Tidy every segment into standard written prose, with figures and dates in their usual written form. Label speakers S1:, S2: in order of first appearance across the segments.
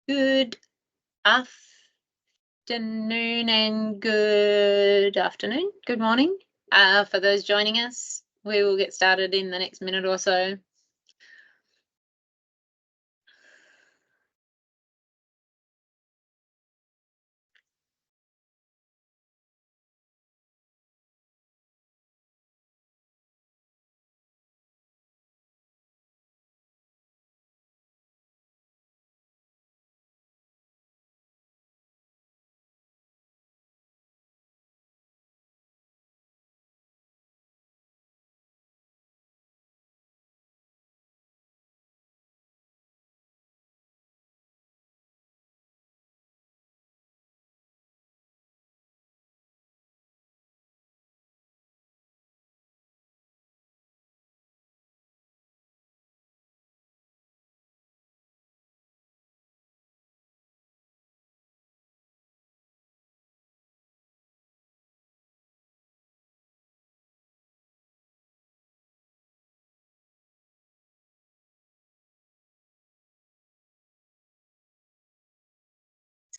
S1: Good afternoon and good afternoon, good morning. For those joining us, we will get started in the next minute or so.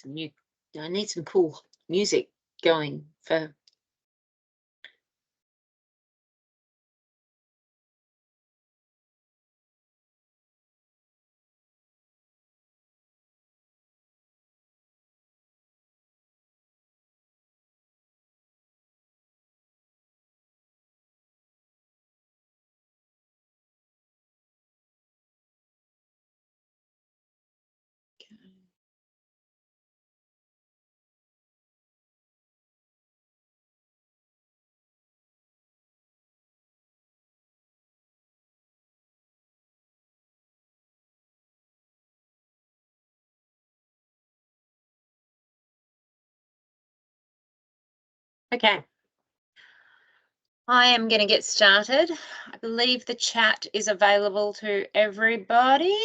S1: I need some cool music going for. Okay. I am going to get started. I believe the chat is available to everybody.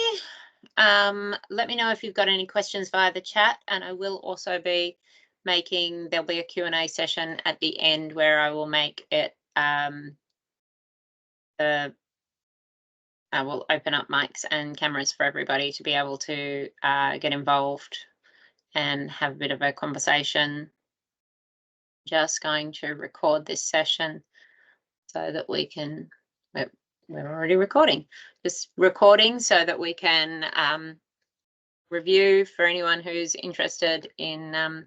S1: Let me know if you've got any questions via the chat, and I will also be there'll be a Q&A session at the end where I will make it, I will open up mics and cameras for everybody to be able to get involved and have a bit of a conversation. Just going to record this session so that we can, we're already recording, just recording so that we can review for anyone who's interested in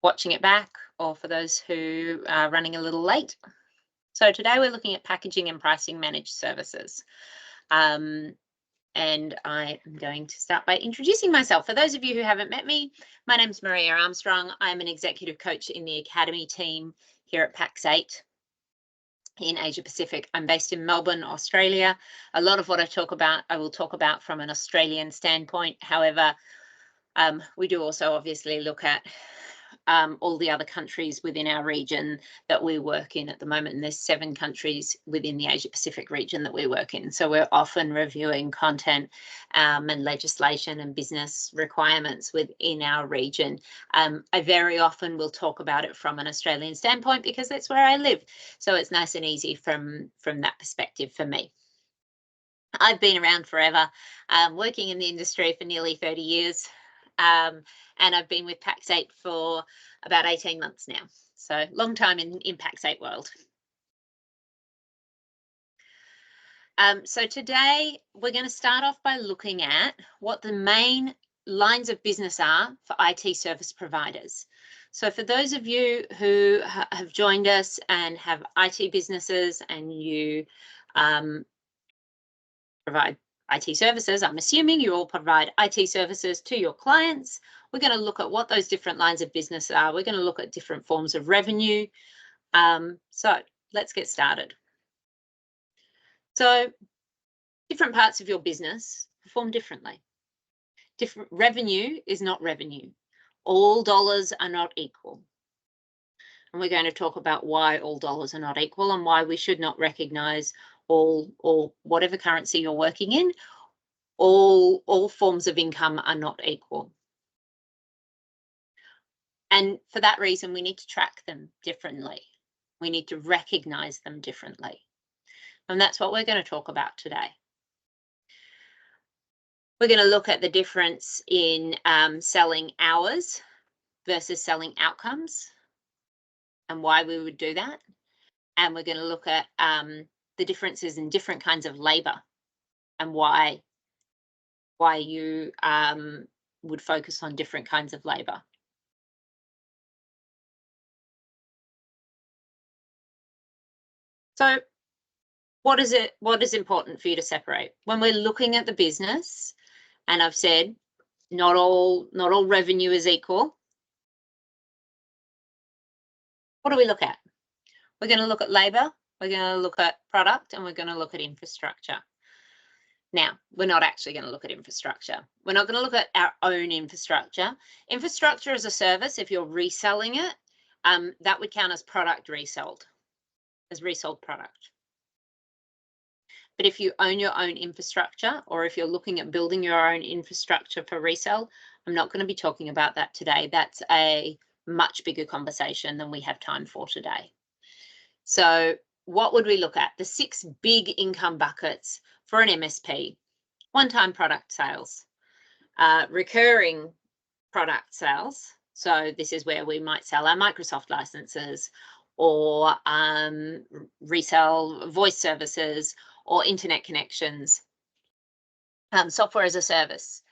S1: watching it back, or for those who are running a little late. So today we're looking at packaging and pricing managed services. And I am going to start by introducing myself. For those of you who haven't met me, my name's Maria Armstrong. I'm an executive coach in the Academy team here at Pax8 in Asia Pacific. I'm based in Melbourne, Australia. A lot of what I will talk about from an Australian standpoint. However, we do also obviously look at all the other countries within our region that we work in at the moment. And there's 7 countries within the Asia Pacific region that we work in. So we're often reviewing content and legislation and business requirements within our region. I very often will talk about it from an Australian standpoint because that's where I live. So it's nice and easy from that perspective for me. I've been around forever, working in the industry for nearly 30 years. And I've been with Pax8 for about 18 months now. So long time in Pax8 world. So today we're going to start off by looking at what the main lines of business are for IT service providers. So for those of you who have joined us and have IT businesses and you provide IT services, I'm assuming you all provide IT services to your clients. We're going to look at what those different lines of business are. We're going to look at different forms of revenue. So let's get started. So different parts of your business perform differently. Different revenue is not revenue. All dollars are not equal. And we're going to talk about why all dollars are not equal and why we should not recognize all, or whatever currency you're working in, all forms of income are not equal. And for that reason, we need to track them differently. We need to recognize them differently. And that's what we're going to talk about today. We're going to look at the difference in selling hours versus selling outcomes and why we would do that. And we're going to look at the differences in different kinds of labor and why you would focus on different kinds of labor. So what is important for you to separate? When we're looking at the business, and I've said not all revenue is equal. What do we look at? We're going to look at labor, we're going to look at product, and we're going to look at infrastructure. Now, we're not actually going to look at infrastructure. We're not going to look at our own infrastructure. Infrastructure as a service, if you're reselling it, that would count as product resold, as resold product. But if you own your own infrastructure, or if you're looking at building your own infrastructure for resale, I'm not going to be talking about that today. That's a much bigger conversation than we have time for today. So what would we look at? The 6 big income buckets for an MSP: one-time product sales, recurring product sales. So this is where we might sell our Microsoft licenses, or resell voice services or internet connections, software as a service.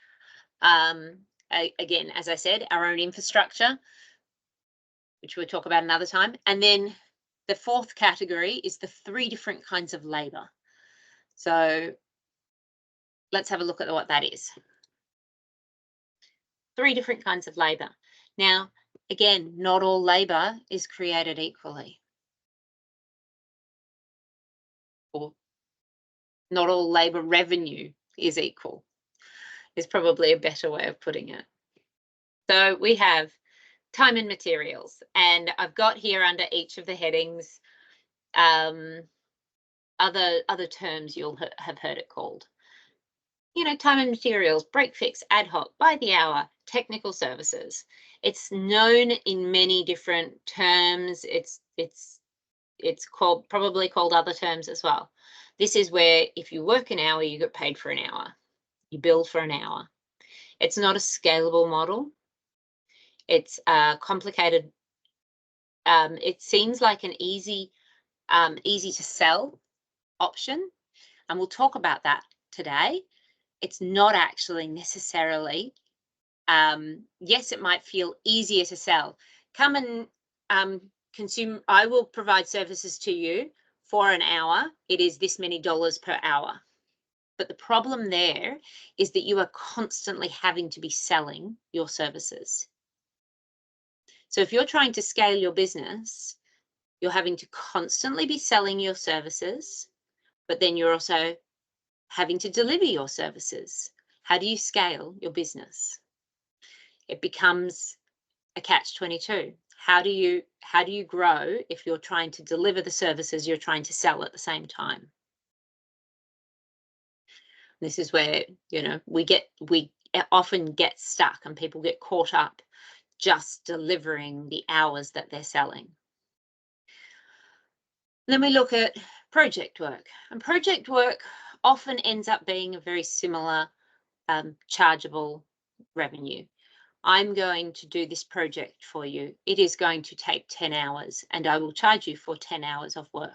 S1: Again, as I said, our own infrastructure, which we'll talk about another time. And then the 4th category is the 3 different kinds of labor. So let's have a look at what that is. 3 different kinds of labor. Now, again, not all labor is created equally. Or not all labor revenue is equal, is probably a better way of putting it. So we have time and materials, and I've got here under each of the headings other terms you'll have heard it called. You know, time and materials, break fix, ad hoc, by the hour, technical services. It's known in many different terms. It's probably called other terms as well. This is where if you work an hour, you get paid for an hour. You bill for an hour. It's not a scalable model. It's complicated. It seems like an easy to sell option, and we'll talk about that today. It's not actually necessarily. Yes, it might feel easier to sell. Come and consume. I will provide services to you for an hour. It is this many dollars per hour. But the problem there is that you are constantly having to be selling your services. So if you're trying to scale your business, you're having to constantly be selling your services, but then you're also having to deliver your services. How do you scale your business? It becomes a catch-22. How do you grow if you're trying to deliver the services you're trying to sell at the same time? This is where, you know, we often get stuck, and people get caught up just delivering the hours that they're selling. Then we look at project work, and project work often ends up being a very similar chargeable revenue. I'm going to do this project for you. It is going to take 10 hours, and I will charge you for 10 hours of work.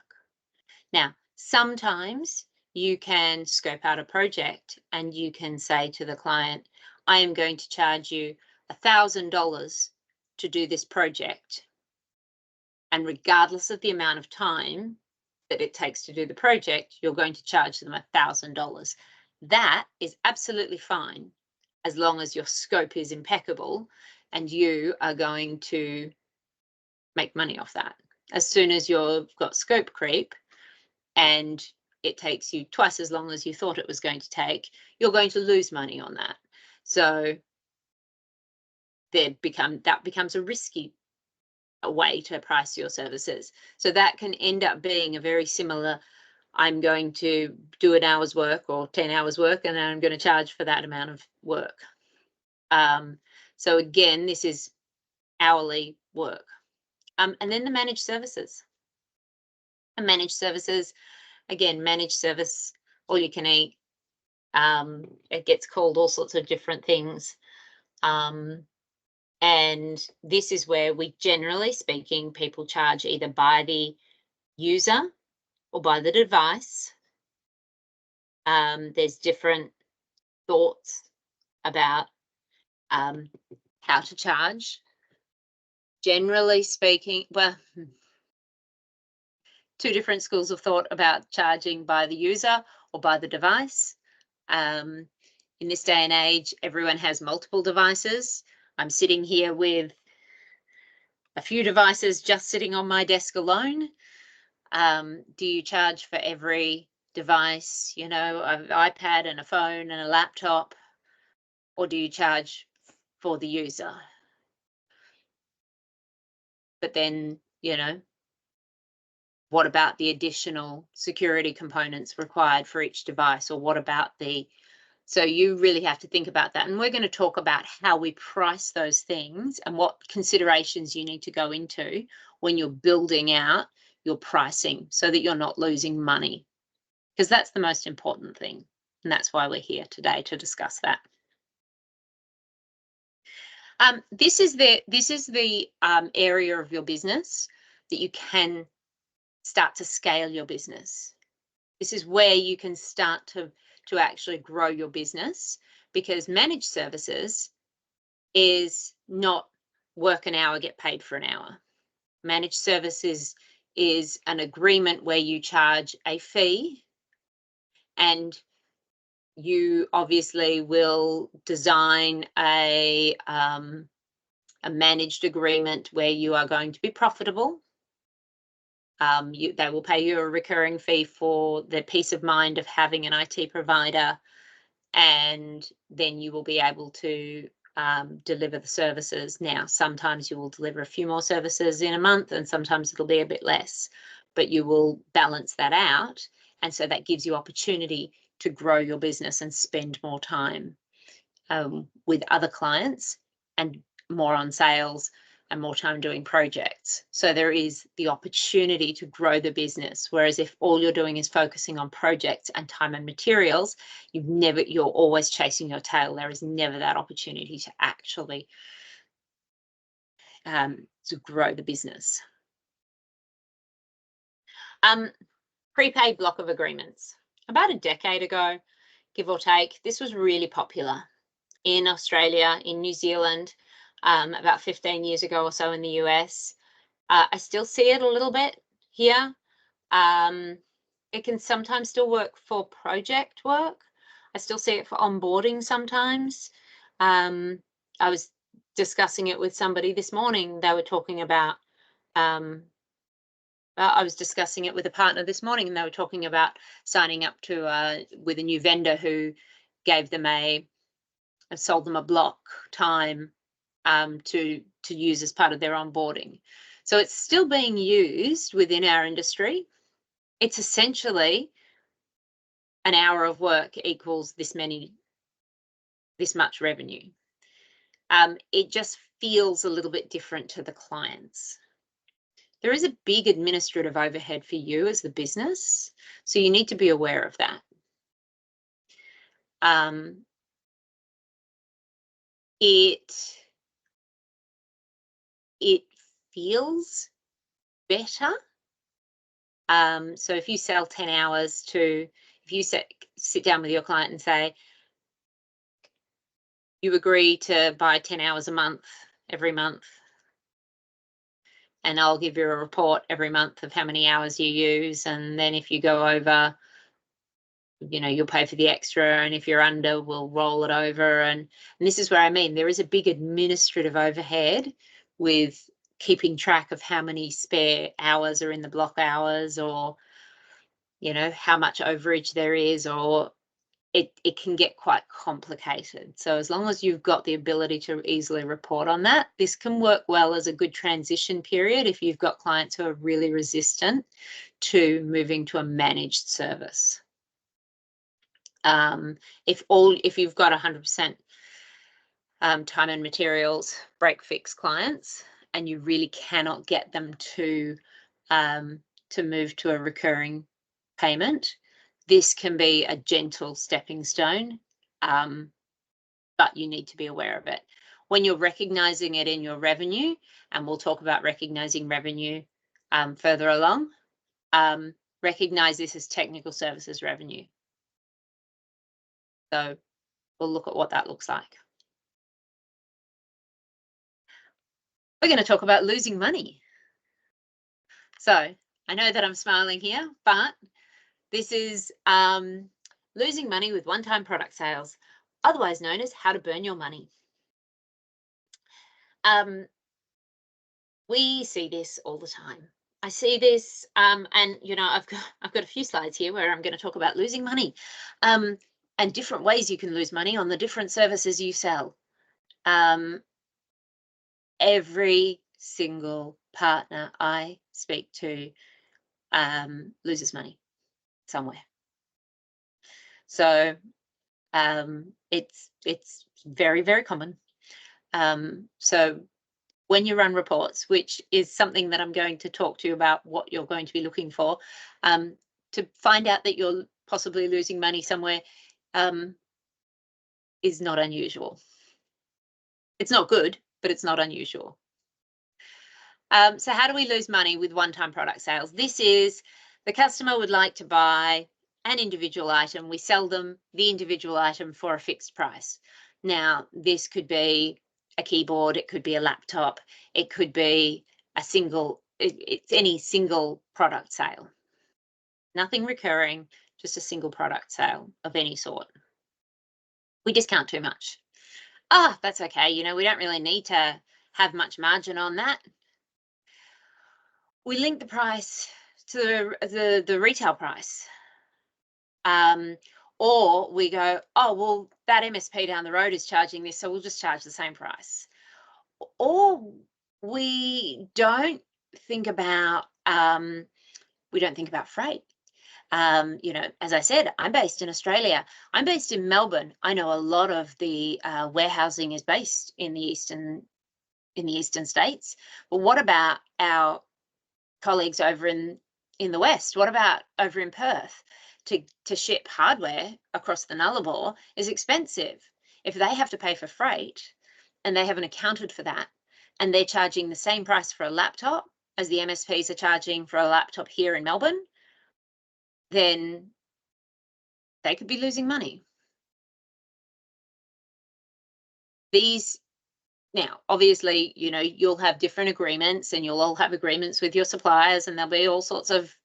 S1: Now, sometimes you can scope out a project and you can say to the client, I am going to charge you $1,000 to do this project. And regardless of the amount of time that it takes to do the project, you're going to charge them $1,000. That is absolutely fine, as long as your scope is impeccable and you are going to make money off that. As soon as you've got scope creep and it takes you twice as long as you thought it was going to take, you're going to lose money on that. So that becomes a risky way to price your services. So that can end up being a very similar, I'm going to do an hour's work or 10 hours work, and then I'm going to charge for that amount of work. So again, this is hourly work. And then the managed services. And managed services, again, managed service, all you can eat, It gets called all sorts of different things. And this is where we, generally speaking, people charge either by the user or by the device. There's different thoughts about how to charge. Generally speaking, well, two different schools of thought about charging by the user or by the device. In this day and age, everyone has multiple devices. I'm sitting here with a few devices just sitting on my desk alone. Do you charge for every device, you know, an iPad and a phone and a laptop, or do you charge for the user? But then, you know, what about the additional security components required for each device, or what about so you really have to think about that. And we're going to talk about how we price those things and what considerations you need to go into when you're building out your pricing so that you're not losing money, because that's the most important thing. And that's why we're here today to discuss that. This is the area of your business that you can start to scale your business. This is where you can start to actually grow your business, because managed services is not work an hour, get paid for an hour. Managed services is an agreement where you charge a fee, and you obviously will design a managed agreement where you are going to be profitable. They will pay you a recurring fee for the peace of mind of having an IT provider, and then you will be able to deliver the services. Now, sometimes you will deliver a few more services in a month, and sometimes it'll be a bit less, but you will balance that out. And so that gives you opportunity to grow your business and spend more time with other clients and more on sales and more time doing projects. So there is the opportunity to grow the business. Whereas if all you're doing is focusing on projects and time and materials, you're always chasing your tail. There is never that opportunity to actually to grow the business. Prepaid block of agreements. About a decade ago, give or take, this was really popular in Australia, in New Zealand, about 15 years ago or so in the US. I still see it a little bit here. It can sometimes still work for project work. I still see it for onboarding sometimes. I was discussing it with somebody this morning. They were talking about, I was discussing it with a partner this morning, and they were talking about signing up to with a new vendor who gave them sold them a block time to use as part of their onboarding. So it's still being used within our industry. It's essentially an hour of work equals this much revenue. It just feels a little bit different to the clients. There is a big administrative overhead for you as the business, so you need to be aware of that. It feels better. So if you sell 10 hours if you sit down with your client and say, you agree to buy 10 hours a month, every month, and I'll give you a report every month of how many hours you use. And then if you go over, you know, you'll pay for the extra. And if you're under, we'll roll it over. And this is where I mean, there is a big administrative overhead with keeping track of how many spare hours are in the block hours, or, you know, how much overage there is, or it can get quite complicated. So as long as you've got the ability to easily report on that, this can work well as a good transition period if you've got clients who are really resistant to moving to a managed service. If you've got 100% time and materials break fix clients, and you really cannot get them to move to a recurring payment, This can be a gentle stepping stone, but you need to be aware of it. When you're recognizing it in your revenue, and we'll talk about recognizing revenue further along, recognize this as technical services revenue. So we'll look at what that looks like. We're going to talk about losing money. So I know that I'm smiling here, but this is losing money with one-time product sales, otherwise known as how to burn your money. We see this all the time. I see this, and I've got a few slides here where I'm going to talk about losing money, and different ways you can lose money on the different services you sell. Every single partner I speak to loses money somewhere. So it's very, very common. So when you run reports, which is something that I'm going to talk to you about, what you're going to be looking for, to find out that you're possibly losing money somewhere is not unusual. It's not good, but it's not unusual. So how do we lose money with one-time product sales? This is the customer would like to buy an individual item. We sell them the individual item for a fixed price. Now, this could be a keyboard, it could be a laptop, it could be a it's any single product sale. Nothing recurring, just a single product sale of any sort. We discount too much. That's okay. We don't really need to have much margin on that. We link the price to the retail price. Or we go, oh, well, that MSP down the road is charging this, so we'll just charge the same price. Or we don't think about freight. As I said, I'm based in Australia. I'm based in Melbourne. I know a lot of the warehousing is based in the eastern states. But what about our colleagues over in the West? What about over in Perth? To ship hardware across the Nullarbor is expensive. If they have to pay for freight and they haven't accounted for that, and they're charging the same price for a laptop as the MSPs are charging for a laptop here in Melbourne, then they could be losing money. Now, obviously, you'll have different agreements and you'll all have agreements with your suppliers, and there'll be all sorts of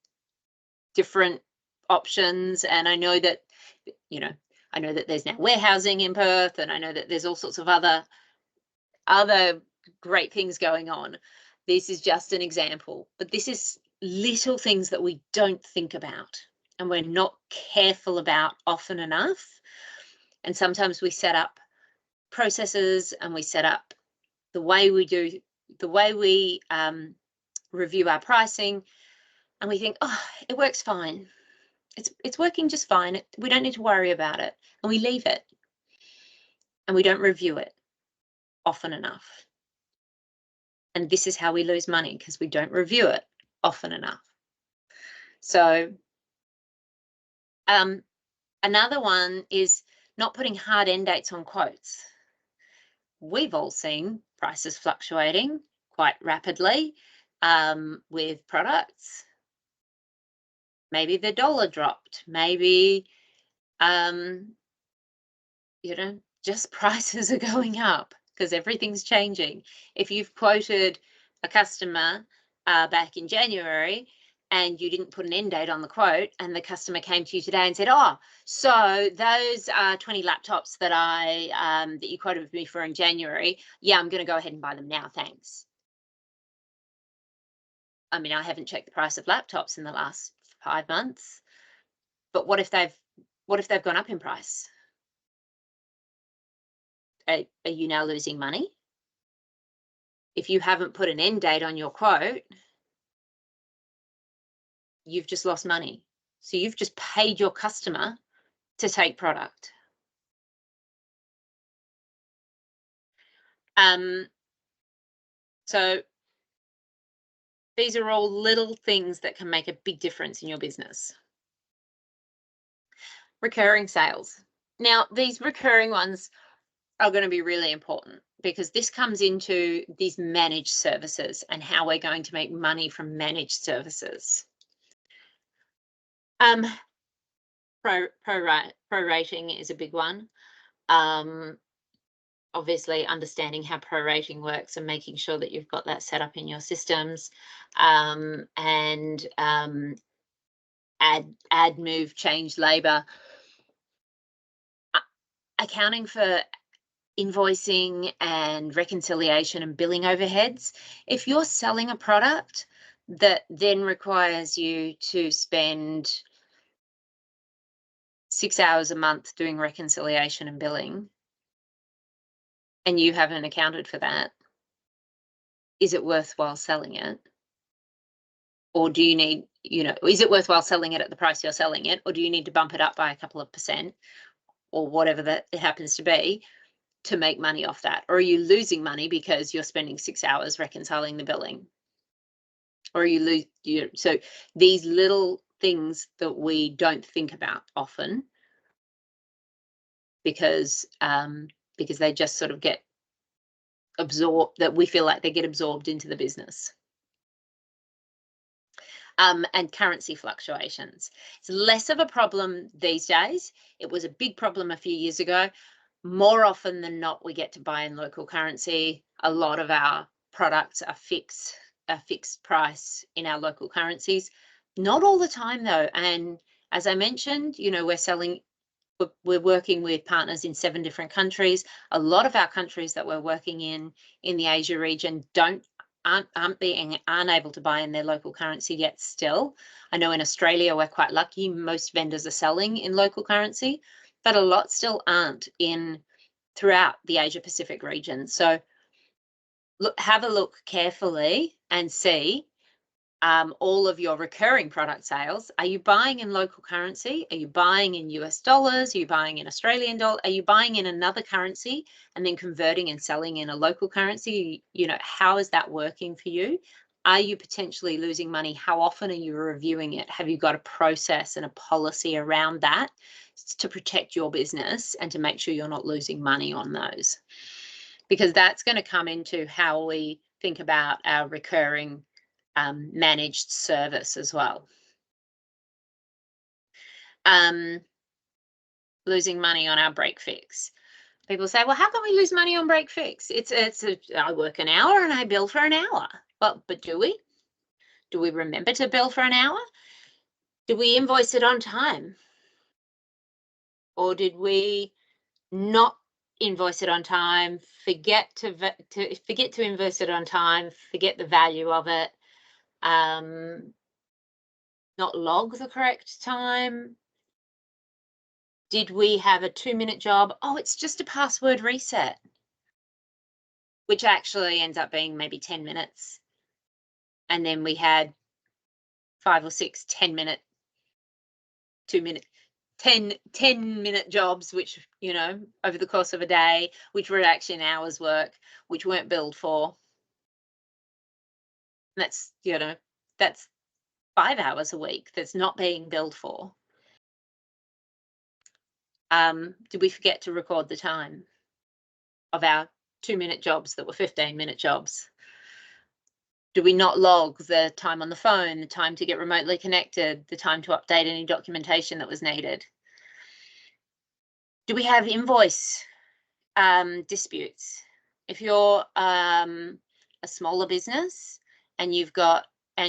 S1: different options. And I know that there's now warehousing in Perth, and I know that there's all sorts of other great things going on. This is just an example, but this is little things that we don't think about and we're not careful about often enough. And sometimes we set up processes and we set up the way we review our pricing, and we think, oh, it works fine. It's working just fine. We don't need to worry about it, and we leave it, and we don't review it often enough. And this is how we lose money, because we don't review it often enough. So another one is not putting hard end dates on quotes. We've all seen prices fluctuating quite rapidly with products. Maybe the dollar dropped, maybe just prices are going up because everything's changing. If you've quoted a customer back in January and you didn't put an end date on the quote, and the customer came to you today and said, oh, so those 20 laptops that that you quoted with me for in January, yeah, I'm going to go ahead and buy them now, thanks. I mean, I haven't checked the price of laptops in the last 5 months, but what if they've gone up in price? Are you now losing money? If you haven't put an end date on your quote, you've just lost money. So you've just paid your customer to take product. So these are all little things that can make a big difference in your business. Recurring sales. Now, these recurring ones are going to be really important because this comes into these managed services and how we're going to make money from managed services. Prorating is a big one. Obviously, understanding how prorating works and making sure that you've got that set up in your systems, and add, move, change labor. Accounting for invoicing and reconciliation and billing overheads. If you're selling a product that then requires you to spend 6 hours a month doing reconciliation and billing, and you haven't accounted for that, is it worthwhile selling it? Or do you need, is it worthwhile selling it at the price you're selling it? Or do you need to bump it up by a couple of percent or whatever that it happens to be to make money off that? Or are you losing money because you're spending 6 hours reconciling the billing? Or so these little things that we don't think about often because they just sort of get absorbed, that we feel like they get absorbed into the business. And currency fluctuations. It's less of a problem these days. It was a big problem a few years ago. More often than not, we get to buy in local currency. A lot of our products are fixed price in our local currencies. Not all the time though. And as I mentioned, we're working with partners in 7 different countries. A lot of our countries that we're working in the Asia region aren't able to buy in their local currency yet still. I know in Australia we're quite lucky. Most vendors are selling in local currency, but a lot still aren't throughout the Asia Pacific region. So have a look carefully and see all of your recurring product sales. Are you buying in local currency? Are you buying in US dollars? Are you buying in Australian dollars? Are you buying in another currency and then converting and selling in a local currency? How is that working for you? Are you potentially losing money? How often are you reviewing it? Have you got a process and a policy around that to protect your business and to make sure you're not losing money on those? Because that's going to come into how we think about our recurring managed service as well. Losing money on our break fix. People say, well, how can we lose money on break fix? I work an hour and I bill for an hour. Well, but do we? Do we remember to bill for an hour? Do we invoice it on time? Or did we not invoice it on time, forget to invoice it on time, forget the value of it, not log the correct time? Did we have a 2-minute job? Oh, it's just a password reset, which actually ends up being maybe 10 minutes. And then we had 5 or 6 10-minute, 2-minute, 10-minute jobs, which, over the course of a day, which were actually an hour's work, which weren't billed for. And that's 5 hours a week that's not being billed for. Did we forget to record the time of our 2-minute jobs that were 15-minute jobs? Do we not log the time on the phone, the time to get remotely connected, the time to update any documentation that was needed? Do we have invoice disputes? If you're a smaller business and you've got a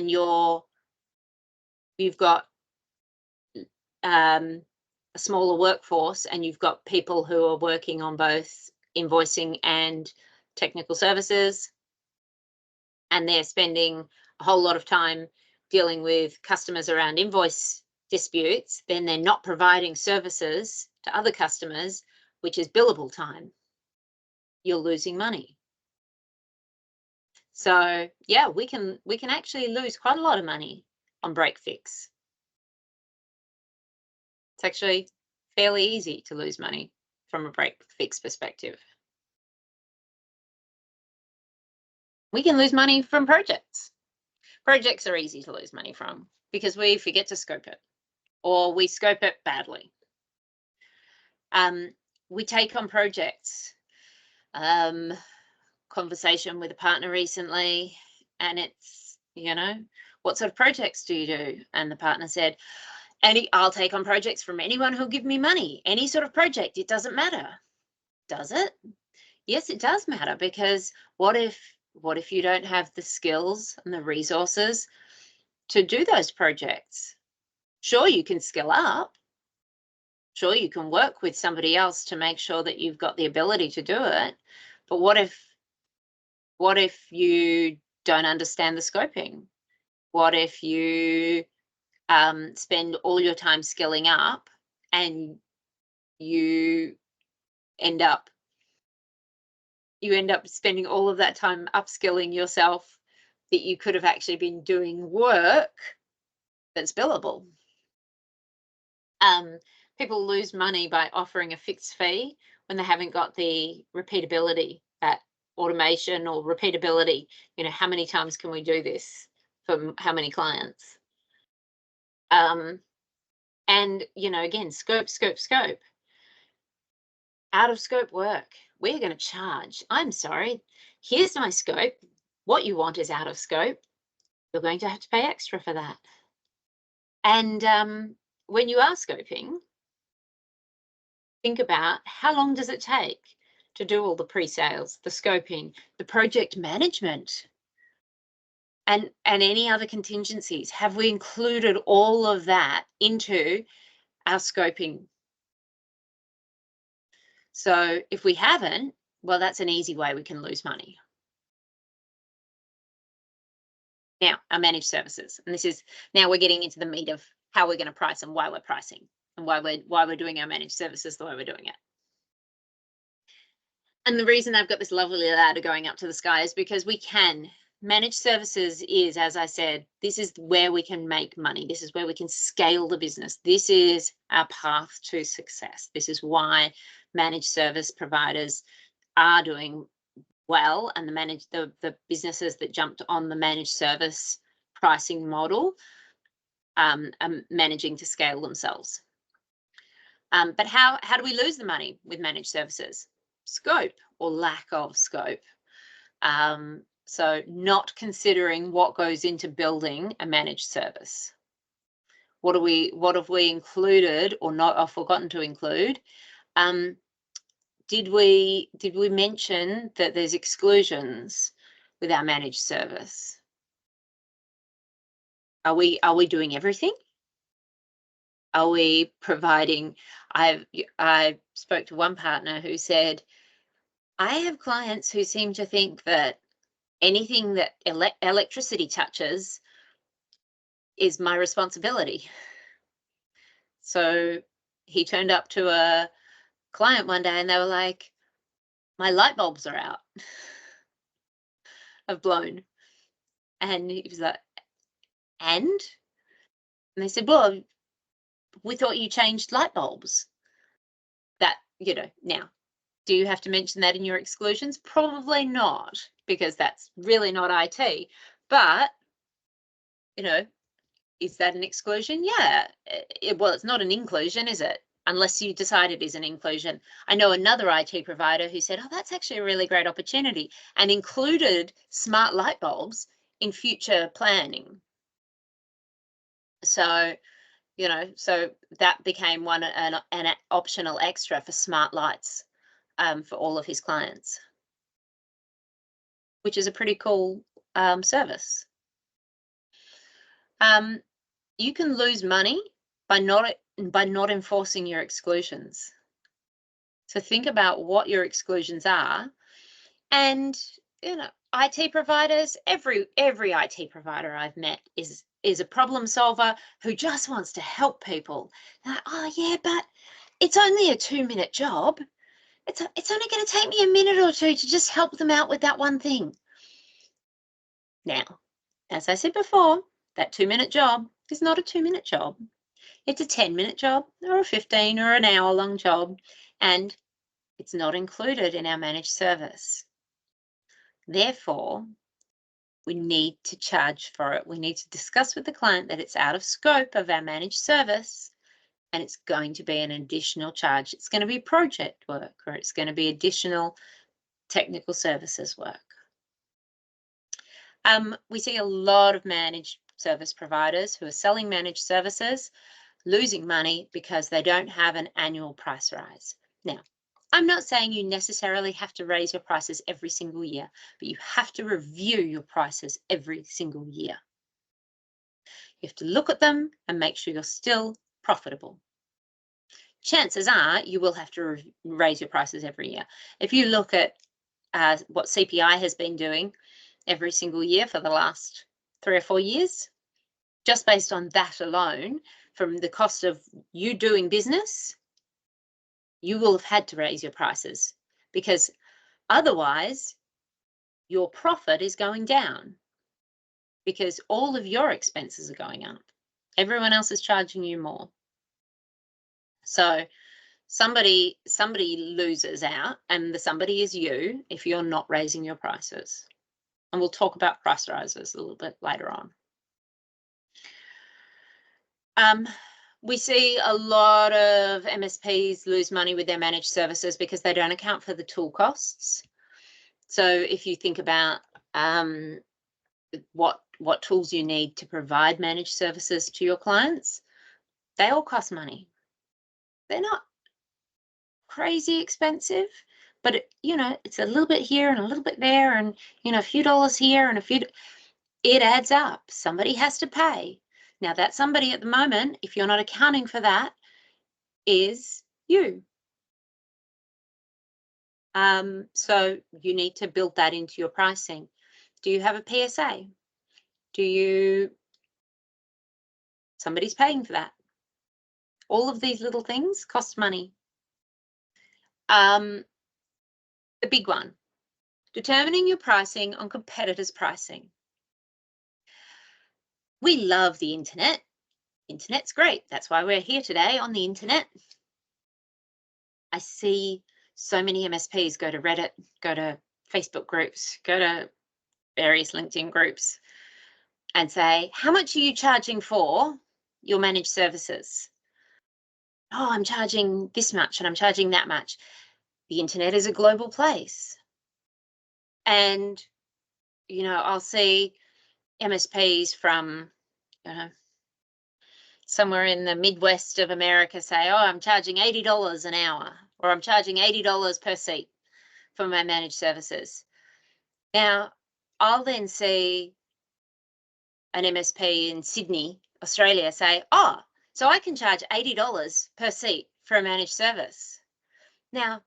S1: smaller workforce and you've got people who are working on both invoicing and technical services, and they're spending a whole lot of time dealing with customers around invoice disputes, then they're not providing services to other customers, which is billable time. You're losing money. So yeah, we can actually lose quite a lot of money on break fix. It's actually fairly easy to lose money from a break fix perspective. We can lose money from projects. Projects are easy to lose money from because we forget to scope it or we scope it badly. We take on projects. Conversation with a partner recently, and it's, what sort of projects do you do? And the partner said, I'll take on projects from anyone who'll give me money. Any sort of project, it doesn't matter. Does it? Yes, it does matter, because what if you don't have the skills and the resources to do those projects? Sure, you can skill up. Sure, you can work with somebody else to make sure that you've got the ability to do it. But what if you don't understand the scoping? What if you spend all your time skilling up and you end up spending all of that time upskilling yourself that you could have actually been doing work that's billable? People lose money by offering a fixed fee when they haven't got the repeatability, that automation or repeatability. How many times can we do this for how many clients? And, again, scope. Out of scope work, we're going to charge. I'm sorry, here's my scope. What you want is out of scope. You're going to have to pay extra for that. And when you are scoping, think about how long does it take to do all the pre-sales, the scoping, the project management, and any other contingencies. Have we included all of that into our scoping? So if we haven't, well, that's an easy way we can lose money. Now, our managed services, and now we're getting into the meat of how we're going to price and why we're pricing, and why we're doing our managed services the way we're doing it. And the reason I've got this lovely ladder going up to the sky is because we can. Managed services is, as I said, this is where we can make money. This is where we can scale the business. This is our path to success. This is why managed service providers are doing well, and the businesses that jumped on the managed service pricing model are managing to scale themselves. But how do we lose the money with managed services? Scope or lack of scope. So not considering what goes into building a managed service. What have we included or not, or forgotten to include? Did we mention that there's exclusions with our managed service? Are we doing everything? Are we providing? I spoke to one partner who said, I have clients who seem to think that anything that electricity touches is my responsibility. So he turned up to a client one day and they were like, my light bulbs are out, have blown. And he was like, and they said, well, we thought you changed light bulbs. That, now, do you have to mention that in your exclusions? Probably not, because that's really not IT. But, is that an exclusion? Yeah. Well, it's not an inclusion, is it? Unless you decide it is an inclusion. I know another IT provider who said, oh, that's actually a really great opportunity, and included smart light bulbs in future planning. So, so that became an optional extra for smart lights for all of his clients, which is a pretty cool service. You can lose money by not enforcing your exclusions. So think about what your exclusions are, and IT providers. Every IT provider I've met is a problem solver who just wants to help people. They're like, oh yeah, but it's only a 2-minute job. It's only going to take me a minute or two to just help them out with that one thing. Now, as I said before, that 2-minute job is not a 2-minute job. It's a 10-minute job, or a 15 or an hour-long job, and it's not included in our managed service. Therefore, we need to charge for it. We need to discuss with the client that it's out of scope of our managed service, and it's going to be an additional charge. It's going to be project work, or it's going to be additional technical services work. We see a lot of managed service providers who are selling managed services losing money because they don't have an annual price rise. Now, I'm not saying you necessarily have to raise your prices every single year, but you have to review your prices every single year. You have to look at them and make sure you're still profitable. Chances are you will have to raise your prices every year. If you look at what CPI has been doing every single year for the last 3 or 4 years, just based on that alone, from the cost of you doing business, you will have had to raise your prices, because otherwise your profit is going down, because all of your expenses are going up. Everyone else is charging you more. So somebody loses out, and the somebody is you if you're not raising your prices. And we'll talk about price rises a little bit later on. We see a lot of MSPs lose money with their managed services because they don't account for the tool costs. So if you think about what tools you need to provide managed services to your clients, they all cost money. They're not crazy expensive, but it's a little bit here and a little bit there, and a few dollars here and it adds up. Somebody has to pay. Now, that somebody at the moment, if you're not accounting for that, is you. So you need to build that into your pricing. Do you have a PSA? Somebody's paying for that. All of these little things cost money. The big one, determining your pricing on competitors' pricing. We love the internet. Internet's great. That's why we're here today on the internet. I see so many MSPs go to Reddit, go to Facebook groups, go to various LinkedIn groups and say, how much are you charging for your managed services? Oh, I'm charging this much and I'm charging that much. The internet is a global place. And, I'll see MSPs from somewhere in the Midwest of America say, oh, I'm charging $80 an hour, or I'm charging $80 per seat for my managed services. Now, I'll then see an MSP in Sydney, Australia say, oh, so I can charge $80 per seat for a managed service. Now,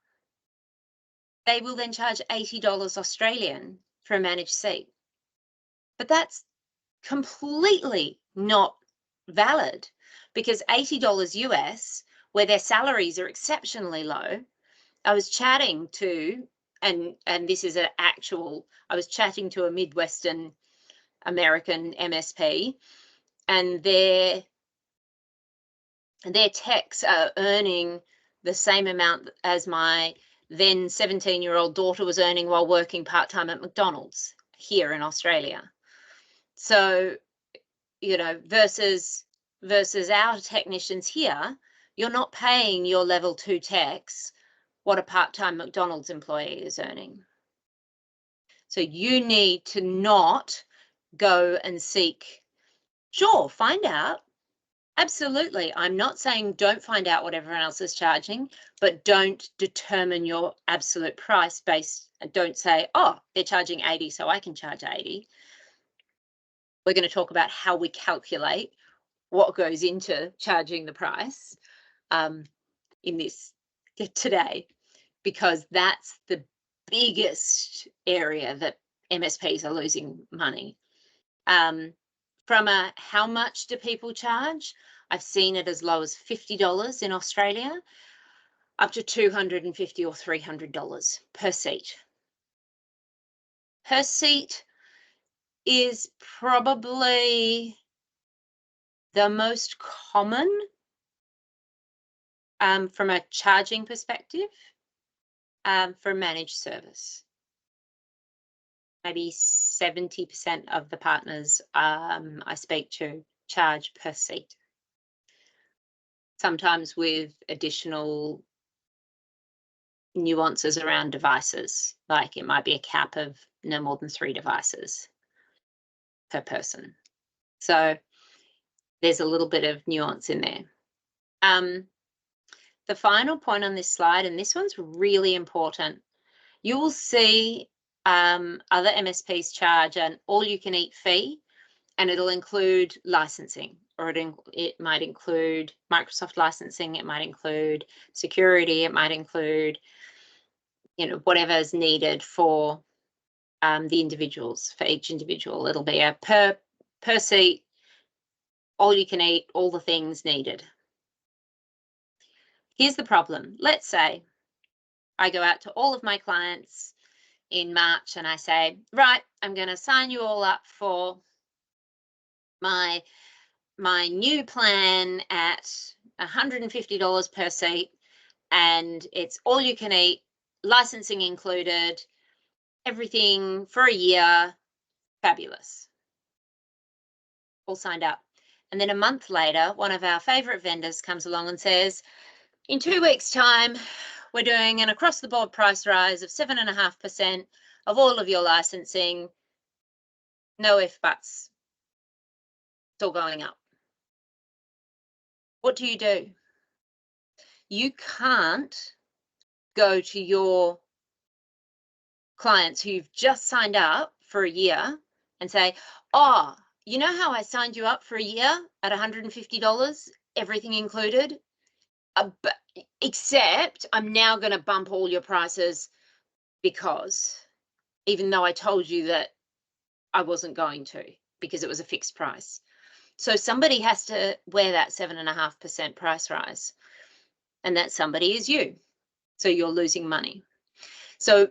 S1: they will then charge $80 Australian for a managed seat. But that's completely not valid, because $80 US, where their salaries are exceptionally low. I was chatting to, and this is I was chatting to a Midwestern American MSP, and their techs are earning the same amount as my then 17-year-old daughter was earning while working part-time at McDonald's here in Australia. So, versus our technicians here, you're not paying your level 2 techs what a part-time McDonald's employee is earning. So you need to not go and seek. Sure, find out. Absolutely. I'm not saying don't find out what everyone else is charging, but don't determine your absolute price based. Don't say, oh, they're charging 80, so I can charge 80. We're going to talk about how we calculate what goes into charging the price in this today, because that's the biggest area that MSPs are losing money. From how much do people charge? I've seen it as low as $50 in Australia, up to $250 or $300 per seat. Per seat is probably the most common from a charging perspective for managed service. Maybe 70% of the partners I speak to charge per seat. sometimes with additional nuances around devices, like it might be a cap of no more than 3 devices per person. So there's a little bit of nuance in there. The final point on this slide, and this one's really important, you will see other MSPs charge an all-you-can-eat fee, and it'll include licensing, or it might include Microsoft licensing, it might include security, it might include, whatever is needed for the individuals, for each individual. It'll be a per seat, all you can eat, all the things needed. Here's the problem. Let's say I go out to all of my clients in March and I say, right, I'm going to sign you all up for my new plan at $150 per seat, and it's all you can eat, licensing included, everything for a year, fabulous. All signed up. And then a month later, one of our favorite vendors comes along and says, in 2 weeks' time, we're doing an across-the-board price rise of 7.5% of all of your licensing. No ifs, buts. It's all going up. What do? You can't go to your clients who've just signed up for a year and say, oh, you know how I signed you up for a year at $150, everything included? Except I'm now going to bump all your prices because, even though I told you that I wasn't going to, because it was a fixed price. So somebody has to wear that 7.5% price rise, and that somebody is you. So you're losing money. So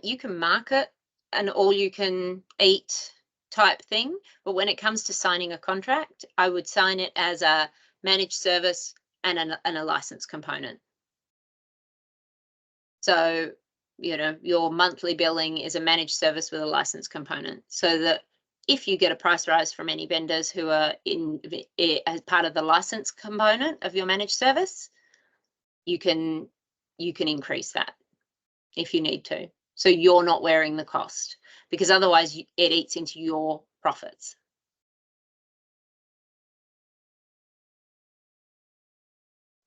S1: you can market an all-you-can-eat type thing, but when it comes to signing a contract, I would sign it as a managed service and a license component. So, your monthly billing is a managed service with a license component, so that if you get a price rise from any vendors who are as part of the license component of your managed service, you can increase that if you need to. So you're not wearing the cost, because otherwise it eats into your profits.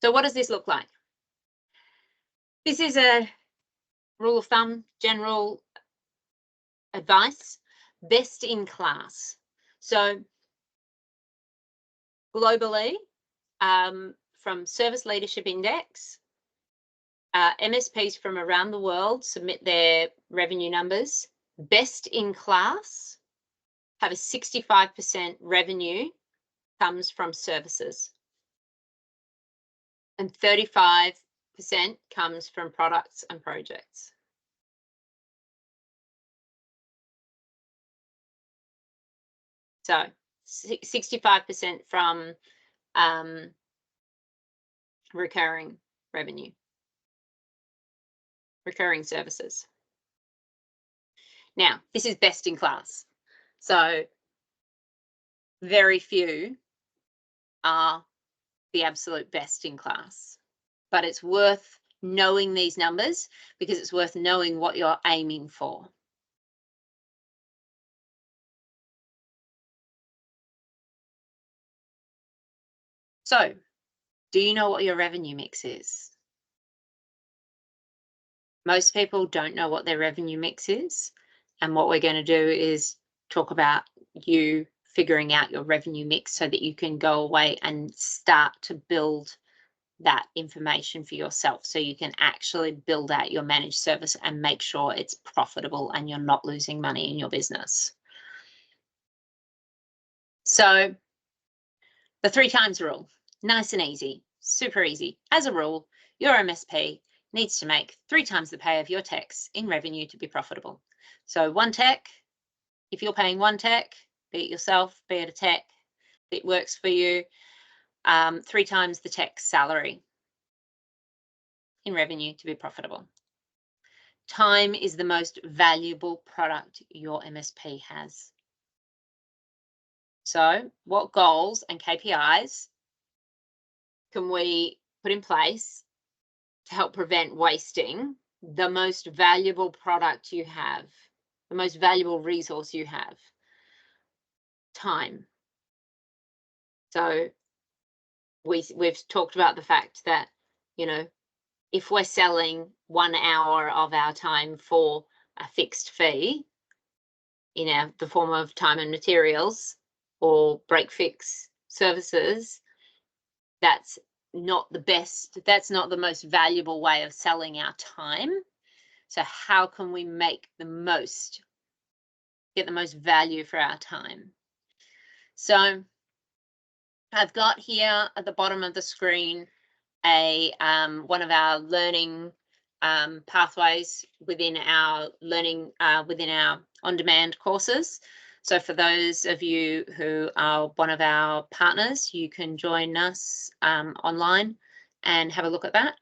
S1: So what does this look like? This is a rule of thumb, general advice, best in class. So globally, from Service Leadership Index, MSPs from around the world submit their revenue numbers. Best in class have a 65% revenue comes from services, and 35% comes from products and projects. So 65% from recurring revenue, recurring services. Now, this is best in class. So very few are the absolute best in class, but it's worth knowing these numbers because it's worth knowing what you're aiming for. So, do you know what your revenue mix is? Most people don't know what their revenue mix is, and what we're going to do is talk about you figuring out your revenue mix so that you can go away and start to build that information for yourself, so you can actually build out your managed service and make sure it's profitable and you're not losing money in your business. So the 3 times rule, nice and easy, super easy. As a rule, your MSP needs to make 3 times the pay of your techs in revenue to be profitable. So one tech, if you're paying one tech, be it yourself, be it a tech, it works for you, 3 times the tech's salary in revenue to be profitable. Time is the most valuable product your MSP has. So what goals and KPIs can we put in place to help prevent wasting the most valuable product you have, the most valuable resource you have? Time. So we've talked about the fact that, you know, if we're selling 1 hour of our time for a fixed fee in the form of time and materials or break fix services, that's not the best, that's not the most valuable way of selling our time. So how can we make the most, get the most value for our time? So I've got here at the bottom of the screen one of our learning pathways within our learning within our on-demand courses. So for those of you who are one of our partners, you can join us online and have a look at that.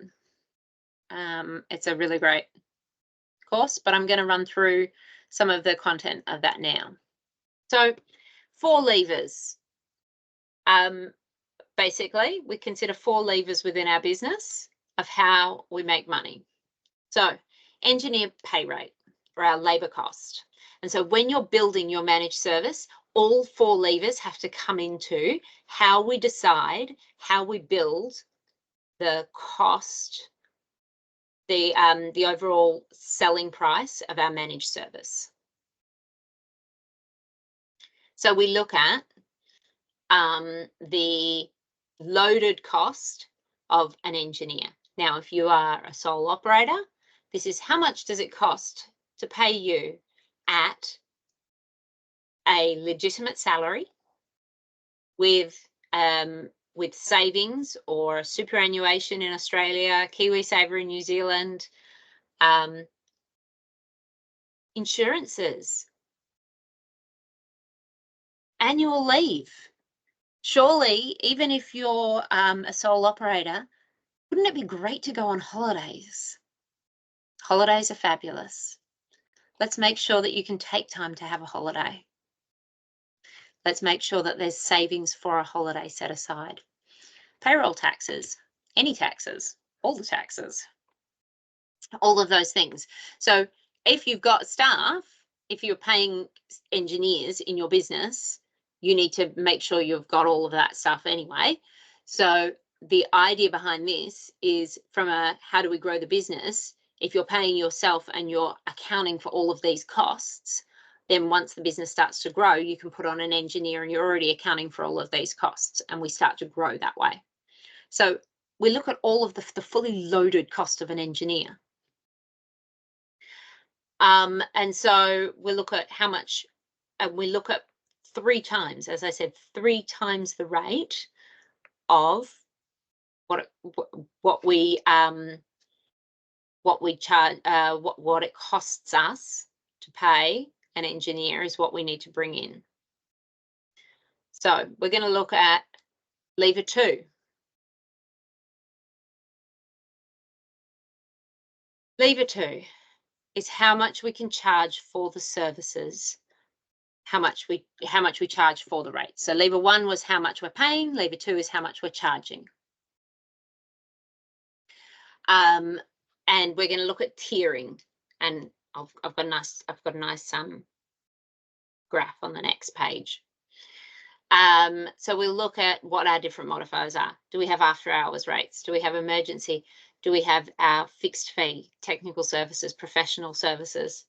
S1: It's a really great course, but I'm going to run through some of the content of that now. So 4 levers. Basically, we consider 4 levers within our business of how we make money. So engineer pay rate, or our labor cost. And so when you're building your managed service, all 4 levers have to come into how we decide, how we build the cost, the overall selling price of our managed service. So we look at the loaded cost of an engineer. Now, if you are a sole operator, this is how much does it cost to pay you at a legitimate salary with savings or superannuation in Australia, KiwiSaver in New Zealand, insurances, annual leave. Surely, even if you're a sole operator, wouldn't it be great to go on holidays? Holidays are fabulous. Let's make sure that you can take time to have a holiday. Let's make sure that there's savings for a holiday set aside. Payroll taxes, any taxes, all the taxes, all of those things. So if you've got staff, if you're paying engineers in your business, you need to make sure you've got all of that stuff anyway. So the idea behind this is from a how do we grow the business? If you're paying yourself and you're accounting for all of these costs, then once the business starts to grow, you can put on an engineer and you're already accounting for all of these costs, and we start to grow that way. So we look at all of the fully loaded cost of an engineer. And so we look at how much, and we look at 3 times, as I said, 3 times the rate of what we charge, what it costs us to pay an engineer is what we need to bring in. So we're going to look at lever 2. Lever 2 is how much we can charge for the services, how much we charge for the rate. So lever 1 was how much we're paying. Lever 2 is how much we're charging. And we're going to look at tiering, and I've got a nice graph on the next page. So we'll look at what our different modifiers are. Do we have after hours rates? Do we have emergency? Do we have our fixed fee, technical services, professional services?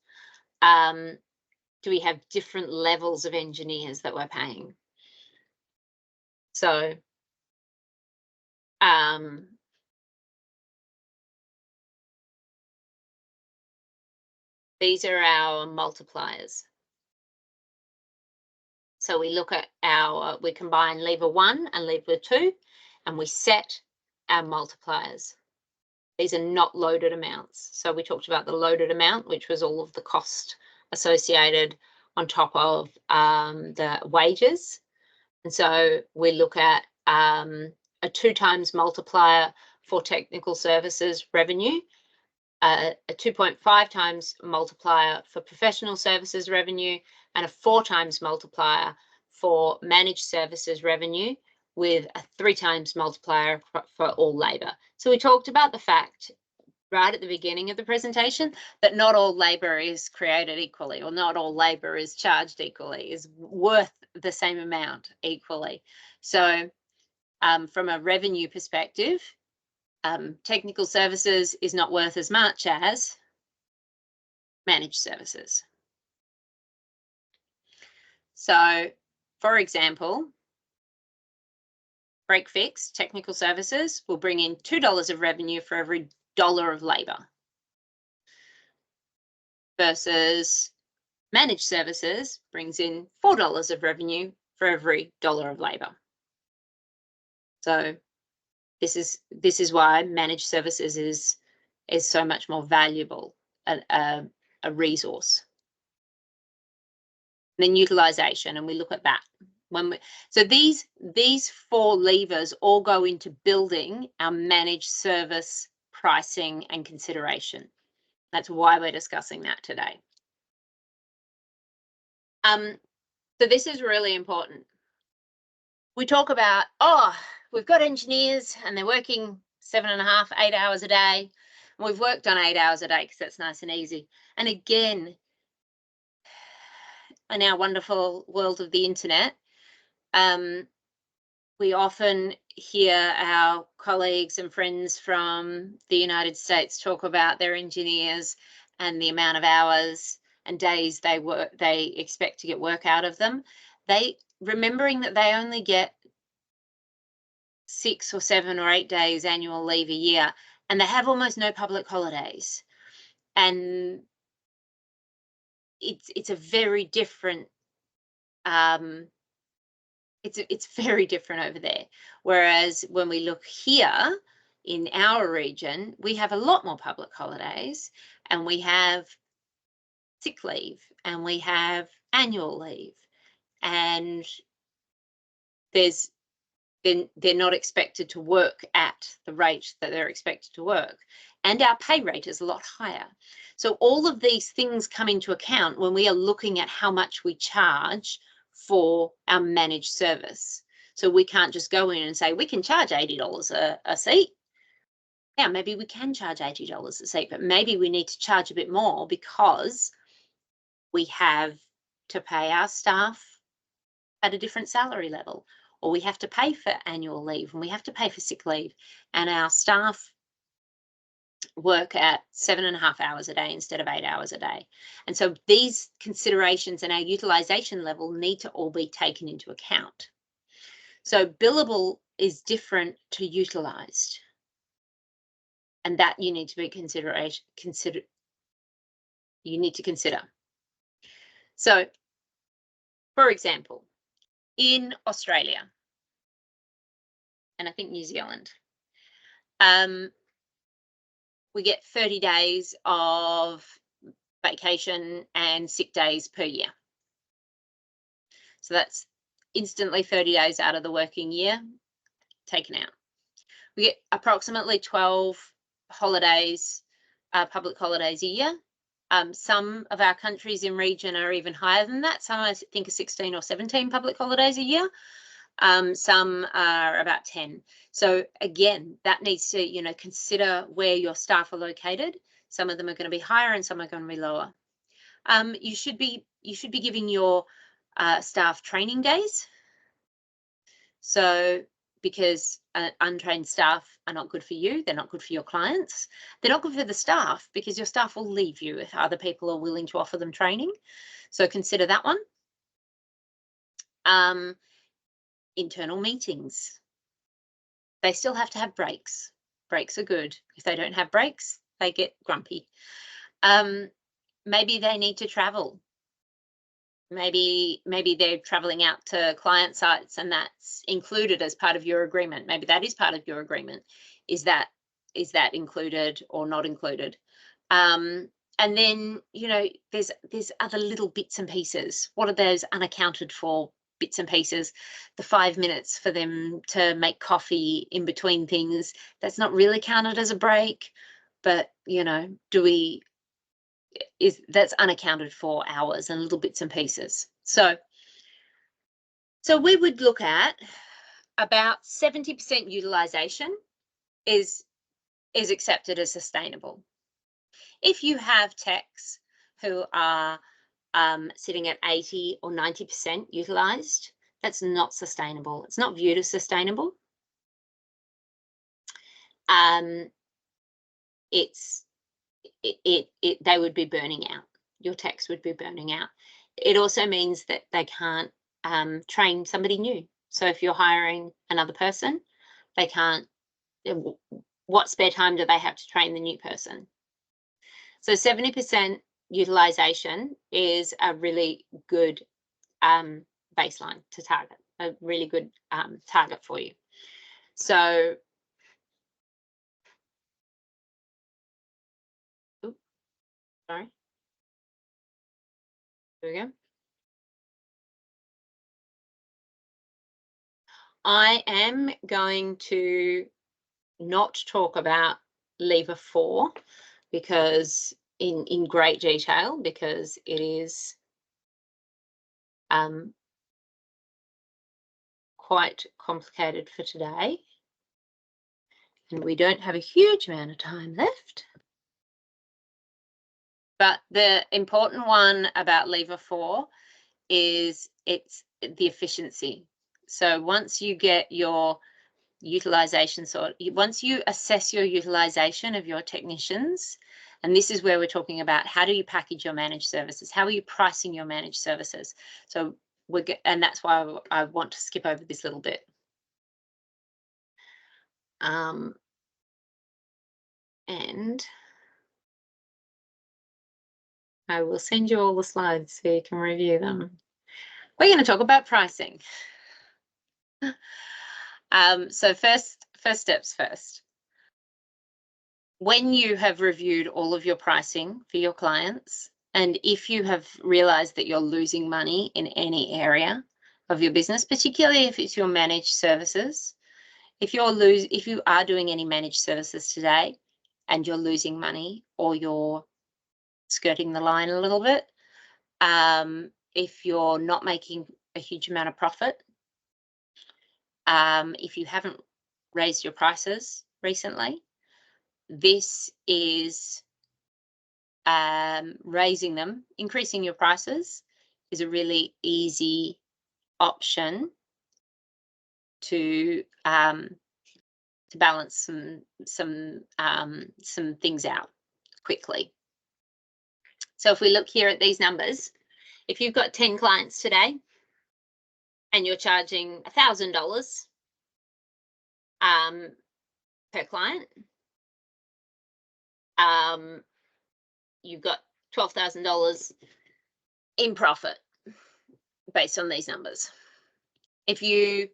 S1: Do we have different levels of engineers that we're paying? So these are our multipliers. So we look at we combine lever 1 and lever 2, and we set our multipliers. These are not loaded amounts. So we talked about the loaded amount, which was all of the cost associated on top of the wages. And so we look at a 2 times multiplier for technical services revenue, a 2.5 times multiplier for professional services revenue, and a 4 times multiplier for managed services revenue, with a 3 times multiplier for all labour. So we talked about the fact right at the beginning of the presentation that not all labour is created equally, or not all labour is charged equally, is worth the same amount equally. So from a revenue perspective, technical services is not worth as much as managed services. So, for example, break fix technical services will bring in $2 of revenue for every $1 of labour, versus managed services brings in $4 of revenue for every $1 of labour. So this is why managed services is so much more valuable a resource. Then utilization, and we look at that so these 4 levers all go into building our managed service pricing and consideration. That's why we're discussing that today. So this is really important. We talk about, oh, we've got engineers and they're working 7.5, 8 hours a day. And we've worked on 8 hours a day because that's nice and easy. And again, in our wonderful world of the internet, we often hear our colleagues and friends from the United States talk about their engineers and the amount of hours and days they expect to get work out of them. Remembering that they only get 6 or 7 or 8 days annual leave a year, and they have almost no public holidays. And it's a very different it's very different over there. Whereas when we look here in our region, we have a lot more public holidays, and we have sick leave, and we have annual leave, and they're not expected to work at the rate that they're expected to work. And our pay rate is a lot higher. So all of these things come into account when we are looking at how much we charge for our managed service. So we can't just go in and say, we can charge $80 a seat. Yeah, maybe we can charge $80 a seat, but maybe we need to charge a bit more because we have to pay our staff at a different salary level, or we have to pay for annual leave, and we have to pay for sick leave, and our staff work at 7.5 hours a day instead of 8 hours a day. And so these considerations and our utilization level need to all be taken into account. So billable is different to utilized, and that you need to be you need to consider. So, for example, in Australia, and I think New Zealand, we get 30 days of vacation and sick days per year. So that's instantly 30 days out of the working year taken out. We get approximately 12 holidays, public holidays a year. Some of our countries in region are even higher than that. Some I think are 16 or 17 public holidays a year. Some are about 10. So again, that needs to, consider where your staff are located. Some of them are going to be higher and some are going to be lower. You should be giving your staff training days. So because untrained staff are not good for you, they're not good for your clients, they're not good for the staff, because your staff will leave you if other people are willing to offer them training. So consider that one. Internal meetings. They still have to have breaks. Breaks are good. If they don't have breaks, they get grumpy. Maybe they need to travel. Maybe they're traveling out to client sites, and that's included as part of your agreement. Maybe that is part of your agreement. Is that included or not included? And then, there's other little bits and pieces. What are those unaccounted for bits and pieces? The 5 minutes for them to make coffee in between things, that's not really counted as a break, but that's unaccounted for hours and little bits and pieces. So we would look at about 70% utilization is accepted as sustainable. If you have techs who are sitting at 80 or 90% utilized, that's not sustainable. It's not viewed as sustainable. They would be burning out. Your techs would be burning out. It also means that they can't train somebody new. So if you're hiring another person, they can't. What spare time do they have to train the new person? So 70% utilization is a really good baseline to target, a really good target for you. So, sorry. There we go. I am going to not talk about lever 4 because in great detail, because it is quite complicated for today, and we don't have a huge amount of time left. But the important one about lever 4 is it's the efficiency. So once you get your utilization once you assess your utilization of your technicians, and this is where we're talking about how do you package your managed services, how are you pricing your managed services. So and that's why I want to skip over this little bit. And I will send you all the slides so you can review them. We're going to talk about pricing. So first steps first. When you have reviewed all of your pricing for your clients, and if you have realized that you're losing money in any area of your business, particularly if it's your managed services, if you are doing any managed services today and you're losing money or you're skirting the line a little bit, if you're not making a huge amount of profit, if you haven't raised your prices recently, this is raising them, increasing your prices is a really easy option to balance some things out quickly. So if we look here at these numbers, if you've got 10 clients today and you're charging $1,000 per client, you've got $12,000 in profit based on these numbers. If you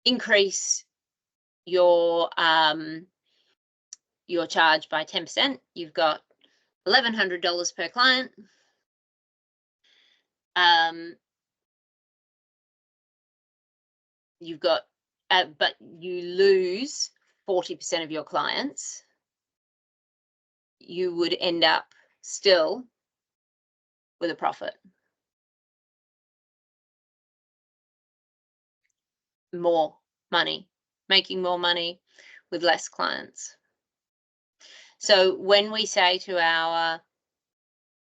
S1: increase your charge by 10%, you've got $1,100 per client. You've got, but you lose 40% of your clients, you would end up still with a profit. More money, making more money with less clients. So when we say to our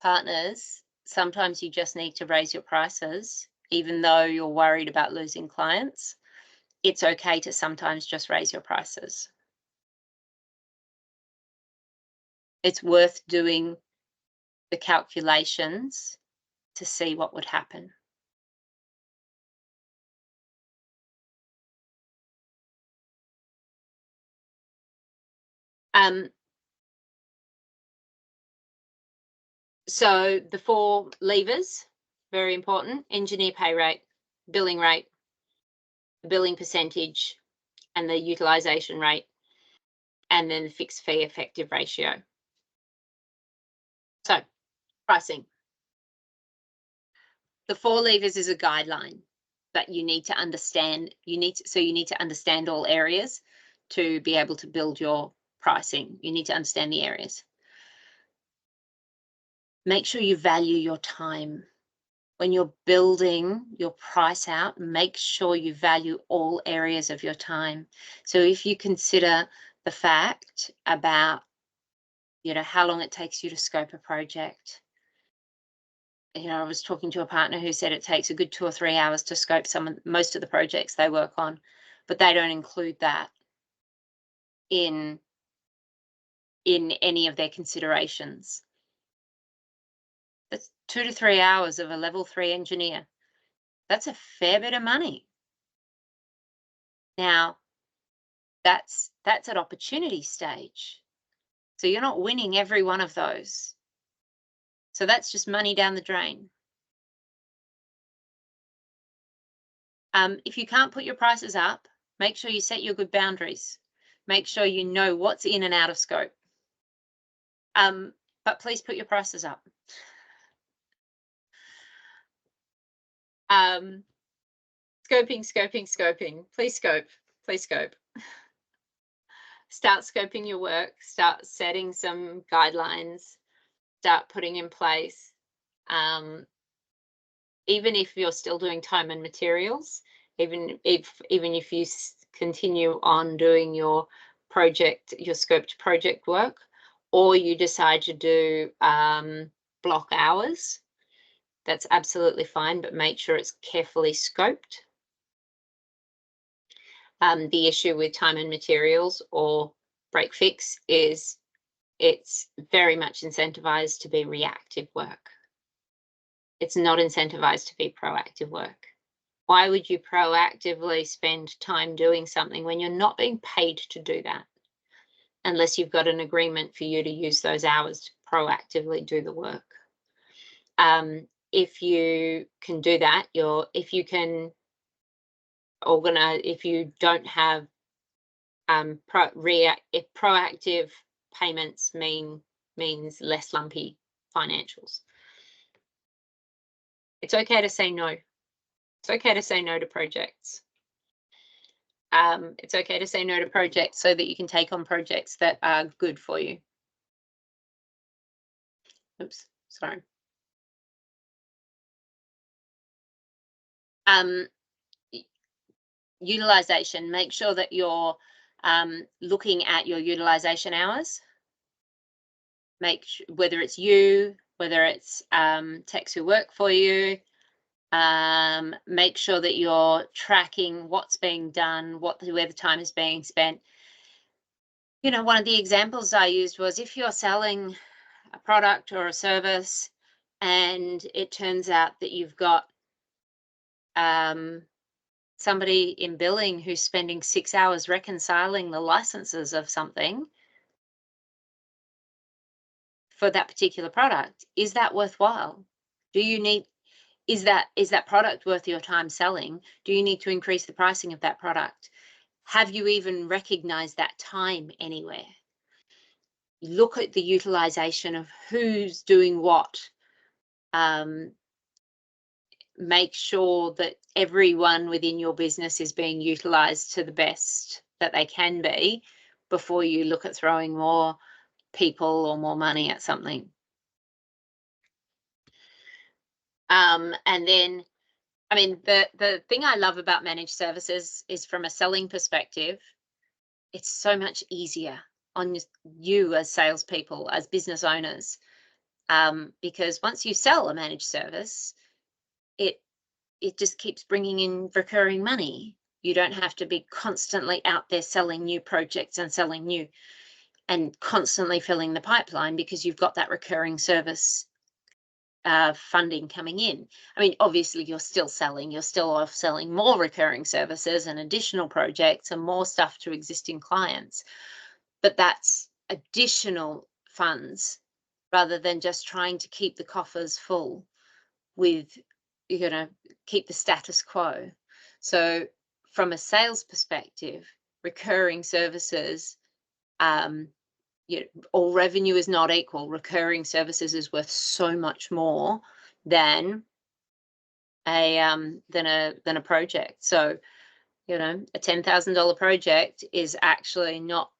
S1: partners, sometimes you just need to raise your prices, even though you're worried about losing clients, it's okay to sometimes just raise your prices. It's worth doing the calculations to see what would happen. So the 4 levers, very important: engineer pay rate, billing rate, the billing percentage, and the utilization rate, and then the fixed fee effective ratio. So pricing. The 4 levers is a guideline that you need to understand. You need to understand all areas to be able to build your pricing. You need to understand the areas. Make sure you value your time. when you're building your price out, make sure you value all areas of your time. So if you consider the fact about, how long it takes you to scope a project. I was talking to a partner who said it takes a good 2 or 3 hours to scope most of the projects they work on, but they don't include that in any of their considerations. That's 2 to 3 hours of a level 3 engineer. That's a fair bit of money. Now, that's at opportunity stage. So you're not winning every one of those. So that's just money down the drain. If you can't put your prices up, make sure you set your good boundaries. Make sure you know what's in and out of scope. But please put your prices up. Scoping. Please scope. Start scoping your work. Start setting some guidelines. Start putting in place. Even if you're still doing time and materials, even if you continue on doing your scoped project work, or you decide to do block hours, that's absolutely fine, but make sure it's carefully scoped. The issue with time and materials or break fix is it's very much incentivized to be reactive work. It's not incentivized to be proactive work. Why would you proactively spend time doing something when you're not being paid to do that? Unless you've got an agreement for you to use those hours to proactively do the work. If you can do that, if you can organize, if you don't have if proactive payments means less lumpy financials. It's okay to say no. It's okay to say no to projects. It's okay to say no to projects so that you can take on projects that are good for you. Oops, sorry. Utilization. Make sure that you're looking at your utilization hours. Whether it's you, whether it's techs who work for you, make sure that you're tracking what's being done, where the time is being spent. One of the examples I used was if you're selling a product or a service and it turns out that you've got somebody in billing who's spending 6 hours reconciling the licenses of something for that particular product, is that worthwhile? Is that product worth your time selling? Do you need to increase the pricing of that product? Have you even recognized that time anywhere? Look at the utilization of who's doing what. Make sure that everyone within your business is being utilized to the best that they can be before you look at throwing more people or more money at something. And then, the thing I love about managed services is from a selling perspective, it's so much easier on you as salespeople, as business owners, because once you sell a managed service, it just keeps bringing in recurring money. You don't have to be constantly out there selling new projects and selling new and constantly filling the pipeline because you've got that recurring service funding coming in. Obviously you're still selling more recurring services and additional projects and more stuff to existing clients, but that's additional funds rather than just trying to keep the coffers full with, keep the status quo. So from a sales perspective, recurring services, all revenue is not equal. Recurring services is worth so much more than a project. So, a $10,000 project is actually not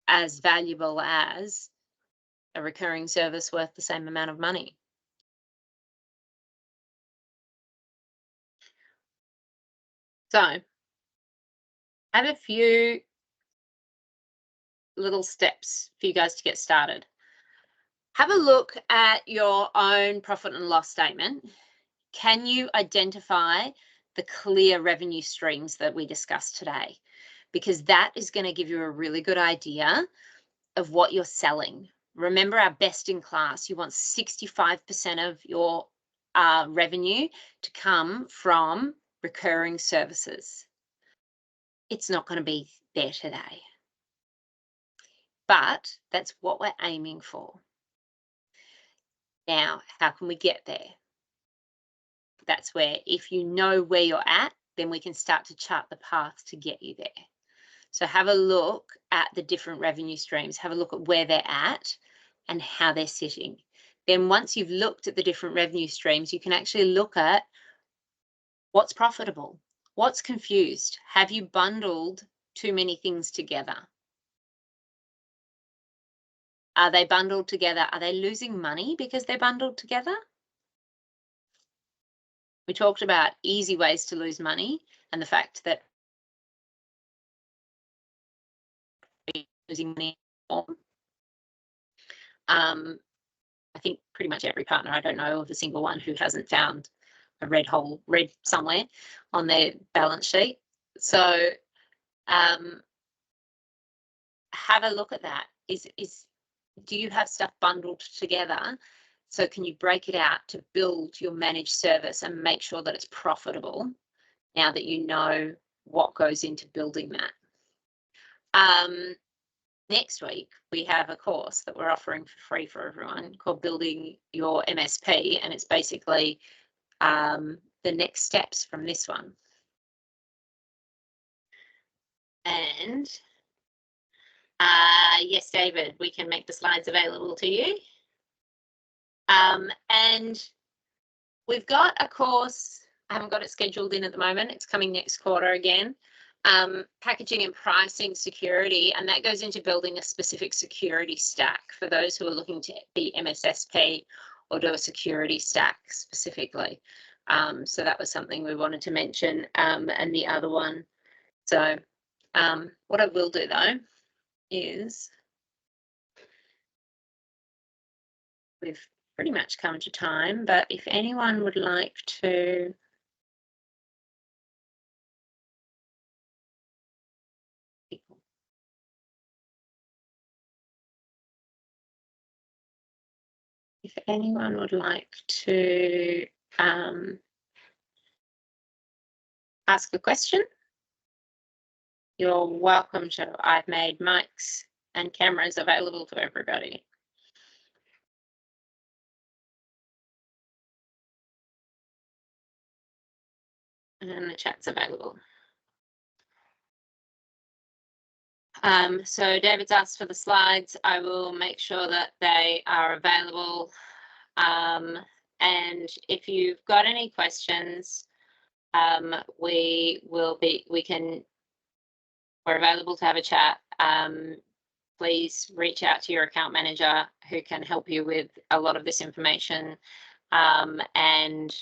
S1: as valuable as a recurring service worth the same amount of money. So I have a few little steps for you guys to get started. Have a look at your own profit and loss statement. Can you identify the clear revenue streams that we discussed today? Because that is going to give you a really good idea of what you're selling. Remember our best in class, you want 65% of your revenue to come from recurring services. It's not going to be there today, but that's what we're aiming for. Now, how can we get there? That's where, if you know where you're at, then we can start to chart the path to get you there. So have a look at the different revenue streams, have a look at where they're at and how they're sitting. Then once you've looked at the different revenue streams, you can actually look at what's profitable, what's confused. Have you bundled too many things together? Are they bundled together? Are they losing money because they're bundled together? We talked about easy ways to lose money and the fact that losing money. I think pretty much every partner, I don't know of a single one who hasn't found a red somewhere on their balance sheet. So have a look at that. Do you have stuff bundled together? So can you break it out to build your managed service and make sure that it's profitable now that you know what goes into building that? Next week, we have a course that we're offering for free for everyone called Building Your MSP, and it's basically the next steps from this one. And yes, David, we can make the slides available to you. And we've got a course, I haven't got it scheduled in at the moment, it's coming next quarter again, packaging and pricing security, and that goes into building a specific security stack for those who are looking to be MSSP or do a security stack specifically. So that was something we wanted to mention, and the other one. So what I will do though is we've pretty much come to time, but if anyone would like to ask a question, you're welcome to. I've made mics and cameras available to everybody. And the chat's available. So David's asked for the slides. I will make sure that they are available. And if you've got any questions, we're available to have a chat. Please reach out to your account manager who can help you with a lot of this information. And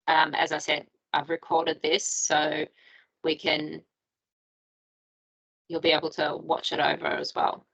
S1: as I said, I've recorded this so you'll be able to watch it over as well.